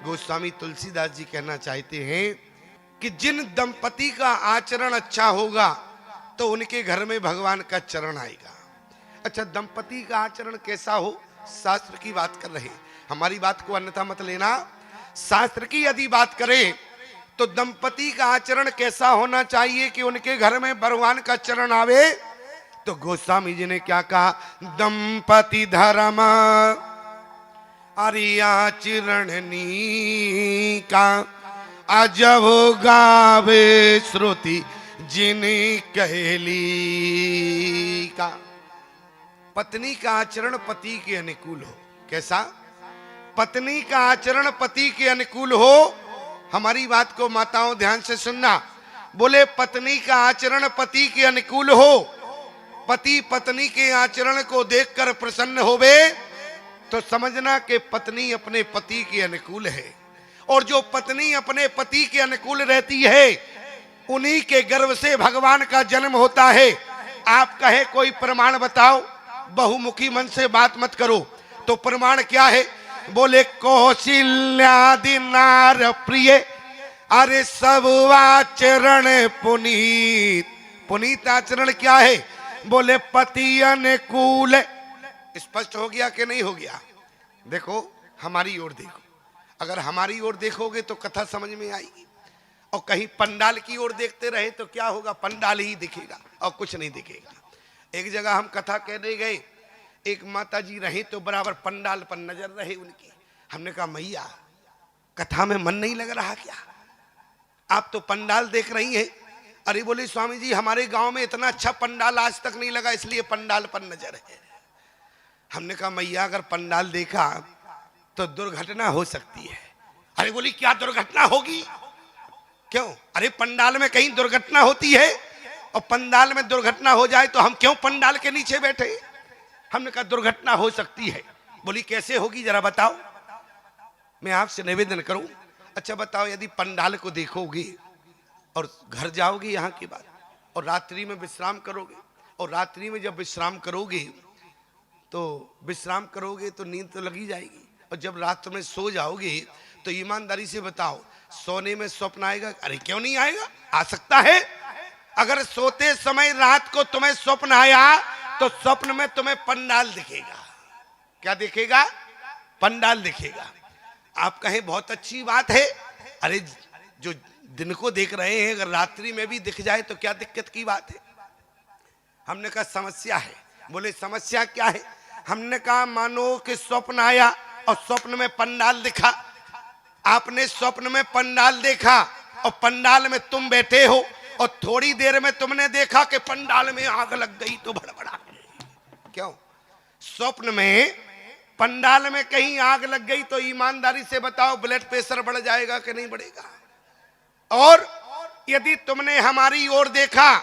गोस्वामी तुलसीदास जी कहना चाहते हैं कि जिन दंपति का आचरण अच्छा होगा तो उनके घर में भगवान का चरण आएगा। अच्छा, दंपति का आचरण कैसा हो, शास्त्र की बात कर रहे हैं, हमारी बात को अन्यथा मत लेना। शास्त्र की यदि बात करें तो दंपति का आचरण कैसा होना चाहिए कि उनके घर में भगवान का चरण आवे। तो गोस्वामी जी ने क्या कहा, दंपति धर्म आचरणनी का अजब गावे श्रुति जिने कहली का। पत्नी का आचरण पति के अनुकूल हो। कैसा? पत्नी का आचरण पति के अनुकूल हो। हमारी बात को माताओं ध्यान से सुनना। बोले पत्नी का आचरण पति के अनुकूल हो, पति पत्नी के आचरण को देखकर प्रसन्न होवे तो समझना कि पत्नी अपने पति के अनुकूल है। और जो पत्नी अपने पति के अनुकूल रहती है उन्हीं के गर्भ से भगवान का जन्म होता है। आप कहे कोई प्रमाण बताओ, बहुमुखी मन से बात मत करो, तो प्रमाण क्या है? बोले कौशल्यादि नार प्रिय अरे सब आचरण पुनीत। पुनीत आचरण क्या है? बोले पति अनुकूल। स्पष्ट हो गया कि नहीं हो गया? देखो हमारी ओर देखो, अगर हमारी ओर देखोगे तो कथा समझ में आएगी, और कहीं पंडाल की ओर देखते रहे तो क्या होगा, पंडाल ही दिखेगा और कुछ नहीं दिखेगा। एक जगह हम कथा कहने गए, एक माता जी रहे तो बराबर पंडाल पर नजर रहे उनकी। हमने कहा मैया कथा में मन नहीं लग रहा क्या, आप तो पंडाल देख रही हैं? अरे बोले स्वामी जी हमारे गांव में इतना अच्छा पंडाल आज तक नहीं लगा, इसलिए पंडाल पर नजर है। हमने कहा मैया अगर पंडाल देखा तो दुर्घटना हो सकती है। अरे बोली क्या दुर्घटना होगी? क्यों? अरे पंडाल में कहीं दुर्घटना होती है, और पंडाल में दुर्घटना हो जाए तो हम क्यों पंडाल के नीचे बैठे? हमने कहा दुर्घटना हो सकती है। बोली कैसे होगी जरा बताओ। मैं आपसे निवेदन करूं, अच्छा बताओ यदि पंडाल को देखोगे और घर जाओगे यहाँ की बात, और रात्रि में विश्राम करोगे, और रात्रि में जब विश्राम करोगे तो नींद तो लगी जाएगी, और जब रात में सो जाओगे तो ईमानदारी से बताओ सोने में स्वप्न आएगा? अरे क्यों नहीं आएगा, आ सकता है। अगर सोते समय रात को तुम्हें स्वप्न आया तो स्वप्न में तुम्हें पंडाल दिखेगा। क्या दिखेगा? पंडाल दिखेगा। आप कहें बहुत अच्छी बात है, अरे जो दिन को देख रहे हैं अगर रात्रि में भी दिख जाए तो क्या दिक्कत की बात है? हमने कहा समस्या है। बोले समस्या क्या है? हमने कहा मानो कि स्वप्न आया और स्वप्न में पंडाल दिखा, आपने स्वप्न में पंडाल देखा और पंडाल में तुम बैठे हो, और थोड़ी देर में तुमने देखा कि पंडाल में आग लग गई तो भड़बड़ा। क्यों? स्वप्न में पंडाल में कहीं आग लग गई तो ईमानदारी से बताओ ब्लड प्रेशर बढ़ जाएगा कि नहीं बढ़ेगा? और यदि तुमने हमारी ओर देखा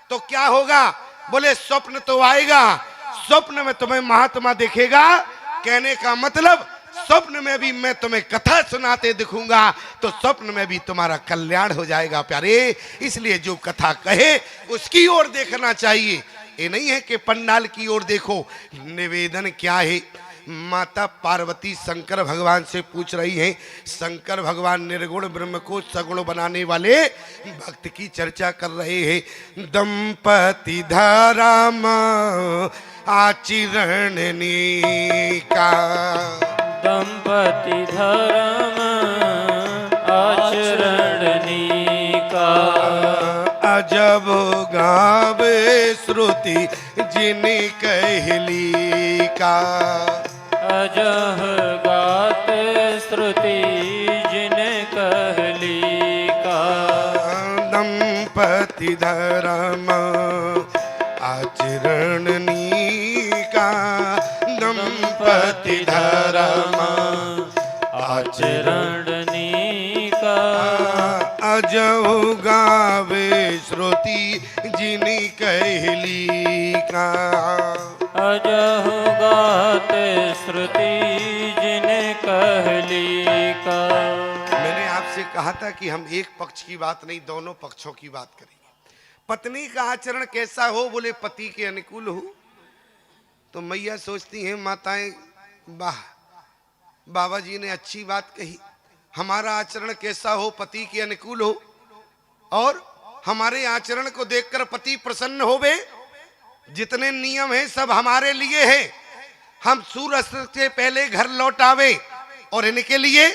तो क्या होगा? बोले स्वप्न तो आएगा, स्वप्न में तुम्हें महात्मा दिखेगा। कहने का मतलब स्वप्न में भी मैं तुम्हें कथा सुनाते दिखूंगा तो स्वप्न में भी तुम्हारा कल्याण हो जाएगा प्यारे। इसलिए जो कथा कहे उसकी ओर देखना चाहिए, ये नहीं है कि पंडाल की ओर देखो। निवेदन क्या है? माता पार्वती शंकर भगवान से पूछ रही हैं। शंकर भगवान निर्गुण ब्रह्म को सगुण बनाने वाले भक्त की चर्चा कर रहे हैं। दंपति धर्म आचरणनी का, दंपति धर्म आचरणनी का अजब गावे श्रुति जिने कहली का। अजह गात श्रुति जिने कहली का। दंपति धर्म आचरणनी का, दंपति धर्म आचरणनी का अजहु गावे श्रुति जिनी कहली का। अजहु गात श्रुति जिने कहली का। मैंने आपसे कहा था कि हम एक पक्ष की बात नहीं दोनों पक्षों की बात करेंगे। पत्नी का आचरण कैसा हो? बोले पति के अनुकूल हो। तो मैया सोचती हैं माताएं, वाह बाबा जी ने अच्छी बात कही, हमारा आचरण कैसा हो, पति के अनुकूल हो, और हमारे आचरण को देखकर पति प्रसन्न होवे। जितने नियम हैं सब हमारे लिए हैं। हम सूर्यास्त से पहले घर लौट आवे, और इनके लिए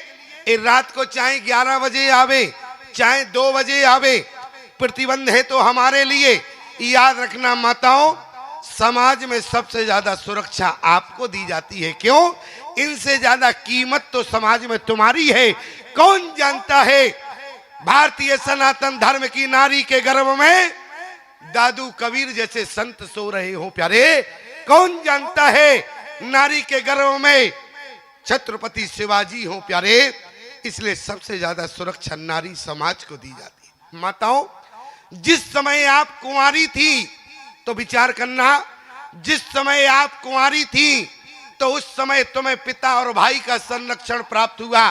ये रात को चाहे 11 बजे आवे चाहे 2 बजे आवे, प्रतिबंध है तो हमारे लिए। याद रखना माताओं, समाज में सबसे ज्यादा सुरक्षा आपको दी जाती है। क्यों? इनसे ज्यादा कीमत तो समाज में तुम्हारी है। कौन जानता है भारतीय सनातन धर्म की नारी के गर्भ में दादू कबीर जैसे संत सो रहे हो प्यारे? कौन जानता है नारी के गर्भ में छत्रपति शिवाजी हो प्यारे? इसलिए सबसे ज्यादा सुरक्षा नारी समाज को दी जाती है। माताओं, जिस समय आप कुंवारी थी तो विचार करना, जिस समय आप कुंवारी थी तो उस समय तुम्हें पिता और भाई का संरक्षण प्राप्त हुआ।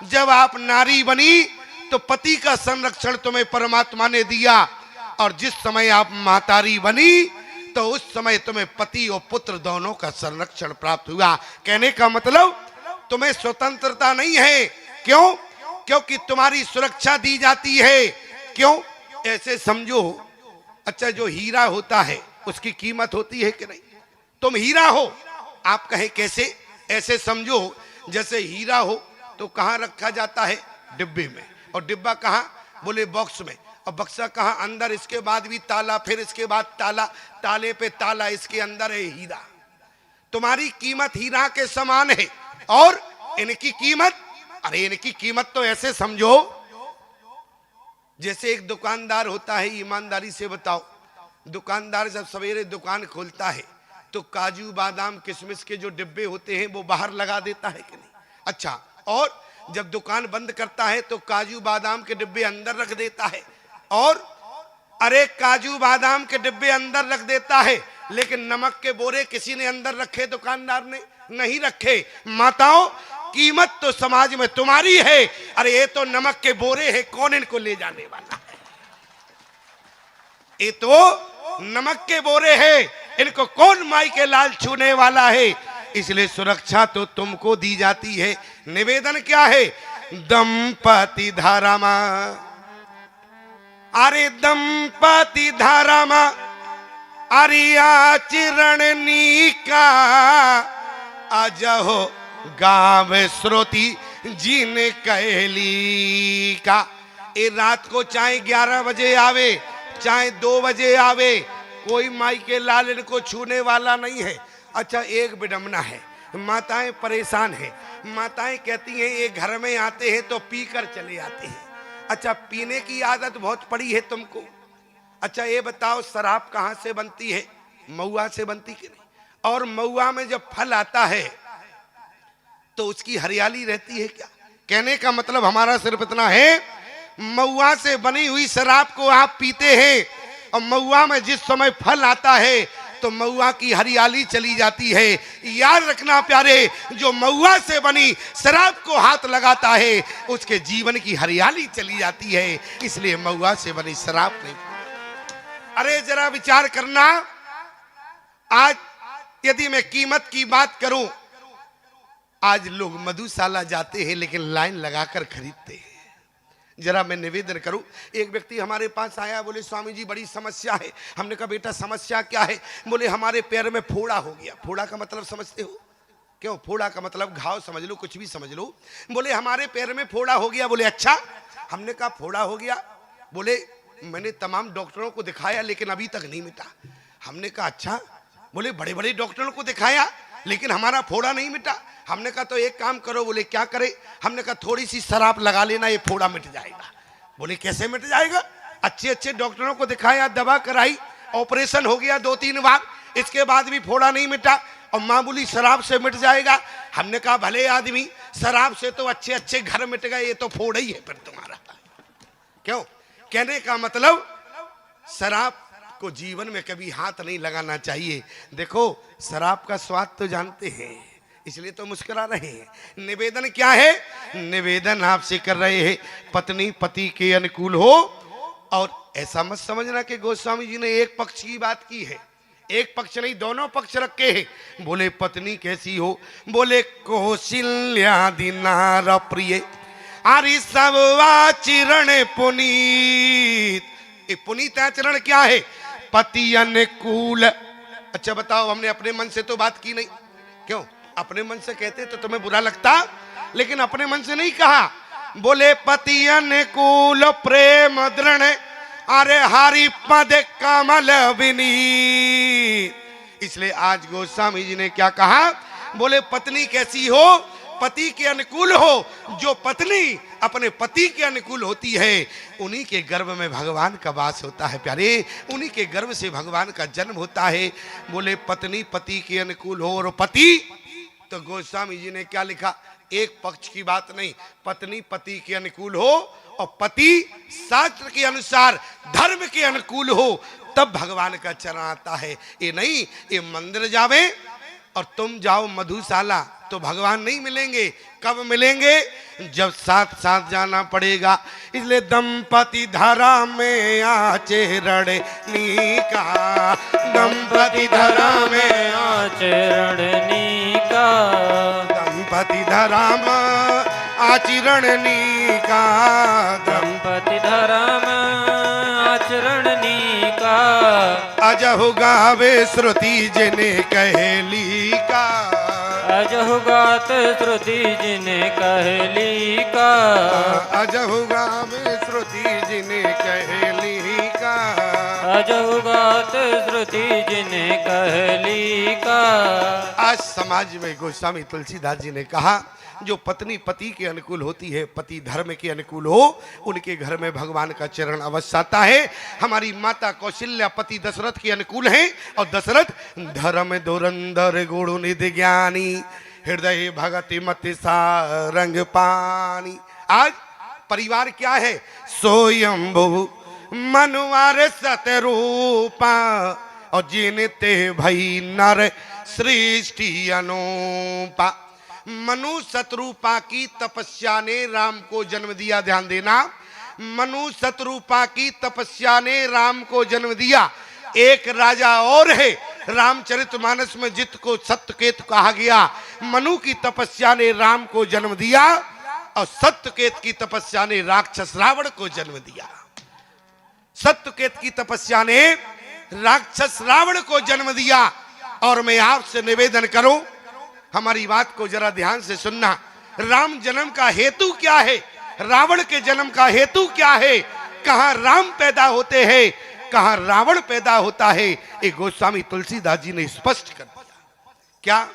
जब आप नारी बनी तो पति का संरक्षण तुम्हें परमात्मा ने दिया, और जिस समय आप मातारी बनी तो उस समय तुम्हें पति और पुत्र दोनों का संरक्षण प्राप्त हुआ। कहने का मतलब तुम्हें स्वतंत्रता नहीं है। क्यों? क्योंकि तुम्हारी सुरक्षा दी जाती है। क्यों? ऐसे समझो, अच्छा जो हीरा होता है उसकी कीमत होती है कि नहीं? तुम हीरा हो, आप कहें कैसे? ऐसे समझो जैसे हीरा हो तो कहाँ रखा जाता है? डिब्बे में। और डिब्बा कहाँ? बोले बॉक्स में। और बक्सा कहाँ? अंदर। इसके बाद भी ताला, फिर इसके बाद ताला, ताले पे ताला, इसके अंदर है हीरा। तुम्हारी कीमत हीरा के समान है। और इनकी कीमत, अरे इनकी कीमत तो ऐसे समझो जैसे एक दुकानदार होता है। ईमानदारी से बताओ, दुकानदार जब सवेरे दुकान खोलता है तो काजू बादाम किशमिश के जो डिब्बे होते हैं वो बाहर लगा देता है कि नहीं? अच्छा, और जब दुकान बंद करता है तो काजू बादाम के डिब्बे अंदर रख देता है। और अरे काजू बादाम के डिब्बे अंदर रख देता है, लेकिन नमक के बोरे किसी ने अंदर रखे? दुकानदार ने नहीं रखे। माताओं, कीमत तो समाज में तुम्हारी है। अरे ये तो नमक के बोरे हैं, कौन इनको ले जाने वाला है? ये तो नमक के बोरे हैं, इनको कौन माई के लाल छूने वाला है? इसलिए सुरक्षा तो तुमको दी जाती है। निवेदन क्या है? दंपति धारामा, अरे दंपति धारामा, अरे आचरण नीका, अजहो गाव श्रोती जिन कहली का। ये रात को चाहे 11 बजे आवे चाहे 2 बजे आवे, कोई माई के लाल इनको छूने वाला नहीं है। अच्छा, एक विडंबना है, माताएं परेशान हैं। माताएं कहती हैं ये घर में आते हैं तो पीकर चले आते हैं। अच्छा, पीने की आदत बहुत पड़ी है तुमको। अच्छा ये बताओ, शराब कहाँ से बनती है? महुआ से बनती कि नहीं? और महुआ में जब फल आता है तो उसकी हरियाली रहती है क्या? कहने का मतलब हमारा सिर्फ इतना है, महुआ से बनी हुई शराब को आप पीते हैं, और महुआ में जिस समय फल आता है तो महुआ की हरियाली चली जाती है। याद रखना प्यारे, जो महुआ से बनी शराब को हाथ लगाता है उसके जीवन की हरियाली चली जाती है। इसलिए महुआ से बनी शराब नहीं। अरे जरा विचार करना, आज यदि मैं कीमत की बात करूं, आज लोग मधुशाला जाते हैं लेकिन लाइन लगाकर खरीदते हैं। जरा मैं निवेदन करूं, एक व्यक्ति हमारे पास आया, बोले स्वामी जी बड़ी समस्या है। हमने कहा बेटा समस्या क्या है? बोले हमारे पैर में फोड़ा हो गया। फोड़ा का मतलब समझते हो? क्यों? फोड़ा का मतलब घाव समझ लो, कुछ भी समझ लो। बोले हमारे पैर में फोड़ा हो गया। बोले अच्छा। हमने कहा फोड़ा हो गया? बोले मैंने तमाम डॉक्टरों को दिखाया लेकिन अभी तक नहीं मिटा। हमने कहा अच्छा। बोले बड़े बड़े डॉक्टरों को दिखाया लेकिन हमारा फोड़ा नहीं मिटा। हमने कहा तो एक काम करो। बोले क्या करे? हमने कहा थोड़ी सी शराब लगा लेना, ये फोड़ा मिट जाएगा। बोले कैसे मिट जाएगा? अच्छे अच्छे डॉक्टरों को दिखाया, दवा कराई, ऑपरेशन हो गया 2-3 बार, इसके बाद भी फोड़ा नहीं मिटा, और मामूली शराब से मिट जाएगा। हमने कहा भले आदमी, शराब से तो अच्छे अच्छे घर मिट गए, ये तो फोड़ा ही है फिर तुम्हारा। क्यों? कहने का मतलब शराब को जीवन में कभी हाथ नहीं लगाना चाहिए। देखो शराब का स्वाद तो जानते हैं, इसलिए तो मुस्कुरा रहे हैं। निवेदन क्या है? निवेदन आपसे कर रहे हैं, पत्नी पति के अनुकूल हो। और ऐसा मत समझना कि गोस्वामी जी ने एक पक्ष की बात की है। एक पक्ष नहीं, दोनों पक्ष रखे हैं। बोले पत्नी कैसी हो? बोले कौशल्या दिनार प्रिय, आरी सब आचरण पुनीत। ये पुनीत आचरण क्या है? पति अनुकूल। अच्छा बताओ, हमने अपने मन से तो बात की नहीं, क्यों? अपने मन से कहते तो तुम्हें बुरा लगता, लेकिन अपने मन से नहीं कहा। बोले पति अनुकूल प्रेम दृढ़, अरे हरि पद कमल विनीत। इसलिए आज गोस्वामी जी ने क्या कहा? बोले पत्नी कैसी हो? पति के अनुकूल हो। जो पत्नी अपने पति के अनुकूल होती है, उन्हीं के गर्भ में भगवान का वास होता है प्यारे, उन्हीं के गर्भ से भगवान का जन्म होता है। बोले पत्नी पति के अनुकूल हो, और पति तो गोस्वामी जी ने क्या लिखा? एक पक्ष की बात नहीं, पत्नी पति के अनुकूल हो और पति शास्त्र के अनुसार धर्म के अनुकूल हो, तब भगवान का चरण आता है। ये नहीं ये मंदिर जावे और तुम जाओ मधुशाला तो भगवान नहीं मिलेंगे। कब मिलेंगे? जब साथ साथ जाना पड़ेगा। इसलिए दंपति धरा में आचरण नीका, दंपति धरा में आचरण नीका, दंपति धरा में आचरण नीका, दंपति धरा में आचरण नीका। अजहु गावे श्रुति जिने कहेली का, अजहु गात श्रुति जिने कहली का, अजहु गावे श्रुति जिने कहेली का, अजहु गात श्रुति जिने कहली का। आज समाज में गोस्वामी तुलसीदास जी ने कहा, जो पत्नी पति के अनुकूल होती है, पति धर्म के अनुकूल हो, उनके घर में भगवान का चरण अवश्य आता है। हमारी माता कौशल्या पति दशरथ के अनुकूल हैं, और दशरथ धर्म धुरंधर गुण निधि ज्ञानी, हृदय भगति मति सारंग पानी। आज परिवार क्या है? स्वयंभू मनुवार सतरूपा, और जिनते भई नर सृष्टि अनुपा। मनु शत्रुपा की तपस्या ने राम को जन्म दिया। ध्यान देना, मनु शत्रुपा की तपस्या ने राम को जन्म दिया। एक राजा और है रामचरितमानस में, जिसको सत्यकेत कहा गया। मनु की तपस्या ने राम को जन्म दिया, और सत्यकेत की तपस्या ने राक्षस रावण को जन्म दिया। सत्यकेत की तपस्या ने राक्षस रावण को जन्म दिया। और मैं आपसे निवेदन करूं, हमारी बात को जरा ध्यान से सुनना। राम जन्म का हेतु क्या है? रावण के जन्म का हेतु क्या है? कहां राम पैदा होते हैं, कहां रावण पैदा होता है? एक गोस्वामी तुलसीदास जी ने स्पष्ट कर दिया। क्या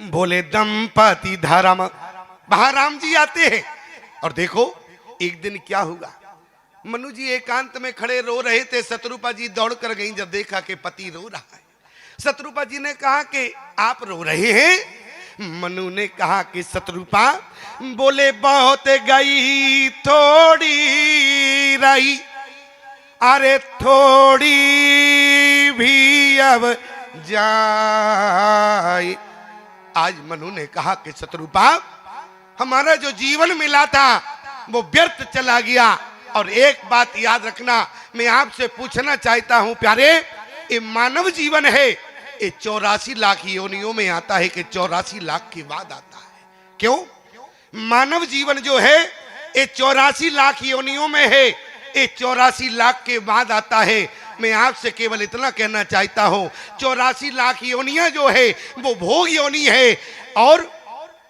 बोले? दंपति धर्म, वहां राम जी आते हैं। और देखो एक दिन क्या हुआ, मनु जी एकांत में खड़े रो रहे थे। शत्रुपा जी दौड़ कर गई, जब देखा कि पति रो रहा है। शत्रुपा जी ने कहा कि आप रो रहे हैं? मनु ने कहा कि शत्रुपा, बोले बहुत गई थोड़ी रही, अरे थोड़ी भी अब जाए। आज मनु ने कहा कि शत्रुपा, हमारा जो जीवन मिला था वो व्यर्थ चला गया। और एक बात याद रखना, मैं आपसे पूछना चाहता हूं प्यारे, ये मानव जीवन है, ये 84 लाख योनियों में आता है कि 84 लाख के बाद आता है। क्यों? मानव जीवन जो है ये 84 लाख योनियों में है, ये 84 लाख के बाद आता है। मैं आपसे केवल इतना कहना चाहता हूं, 84 लाख योनियां जो है वो भोग योनि है, और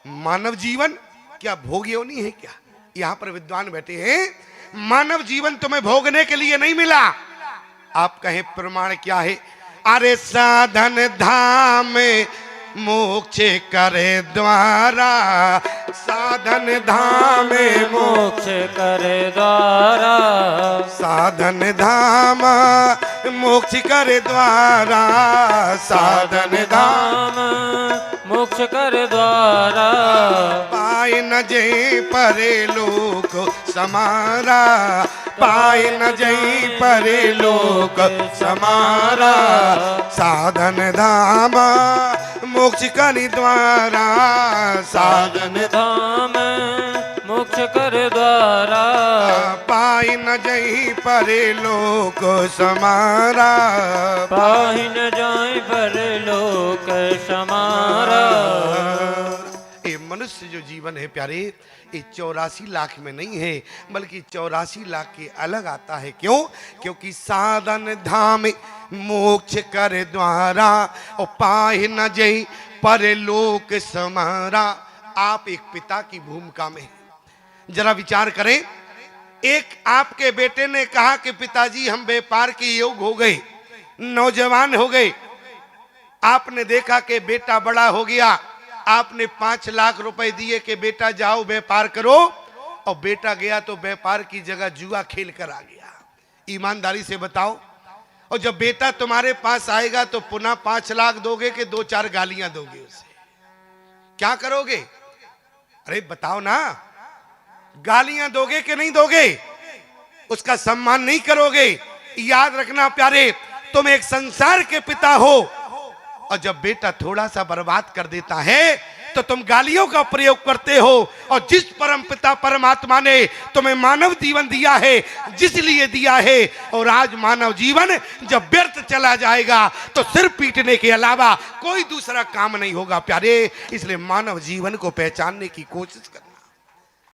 मानव जीवन क्या भोग योनि है क्या? यहां पर विद्वान बैठे हैं, मानव जीवन तुम्हें भोगने के लिए नहीं मिला। आप कहें प्रमाण क्या है? अरे साधन धाम मोक्ष करे द्वारा, साधन धाम मोक्ष करे द्वारा, साधन धाम मोक्ष करे द्वारा, साधन धाम मोक्ष करे द्वारा। पाए न जय परे लोक समारा, पाए न जय परे लोक समारा, साधन धाम मोक्ष करि द्वारा, साधन धाम मोक्ष कर द्वारा। पाई न जई परे लोक समारा, पाई न जाए पर लोक समारा। मनुष्य जो जीवन है प्यारे, ये 84 लाख में नहीं है, बल्कि 84 लाख के अलग आता है। क्यों? क्योंकि साधन धाम मोक्ष कर द्वारा और पाहि न जय परलोक समारा। आप एक पिता की भूमिका में हैं। जरा विचार करें, एक आपके बेटे ने कहा कि पिताजी हम व्यापार के योग हो गए, नौजवान हो गए। आपने देखा कि बेटा बड़ा हो गया, आपने 5 लाख रुपए दिए कि बेटा जाओ व्यापार करो, और बेटा गया तो व्यापार की जगह जुआ खेल कर आ गया। ईमानदारी से बताओ, और जब बेटा तुम्हारे पास आएगा तो पुनः 5 लाख दोगे कि 2-4 गालियां दोगे उसे? क्या करोगे? अरे बताओ ना, गालियां दोगे कि नहीं दोगे? उसका सम्मान नहीं करोगे? याद रखना प्यारे, तुम एक संसार के पिता हो, और जब बेटा थोड़ा सा बर्बाद कर देता है तो तुम गालियों का प्रयोग करते हो। और जिस परम पिता परमात्मा ने तुम्हें मानव जीवन दिया है, जिस लिए दिया है, और आज मानव जीवन जब व्यर्थ चला जाएगा तो सिर पीटने के अलावा कोई दूसरा काम नहीं होगा प्यारे। इसलिए मानव जीवन को पहचानने की कोशिश कर।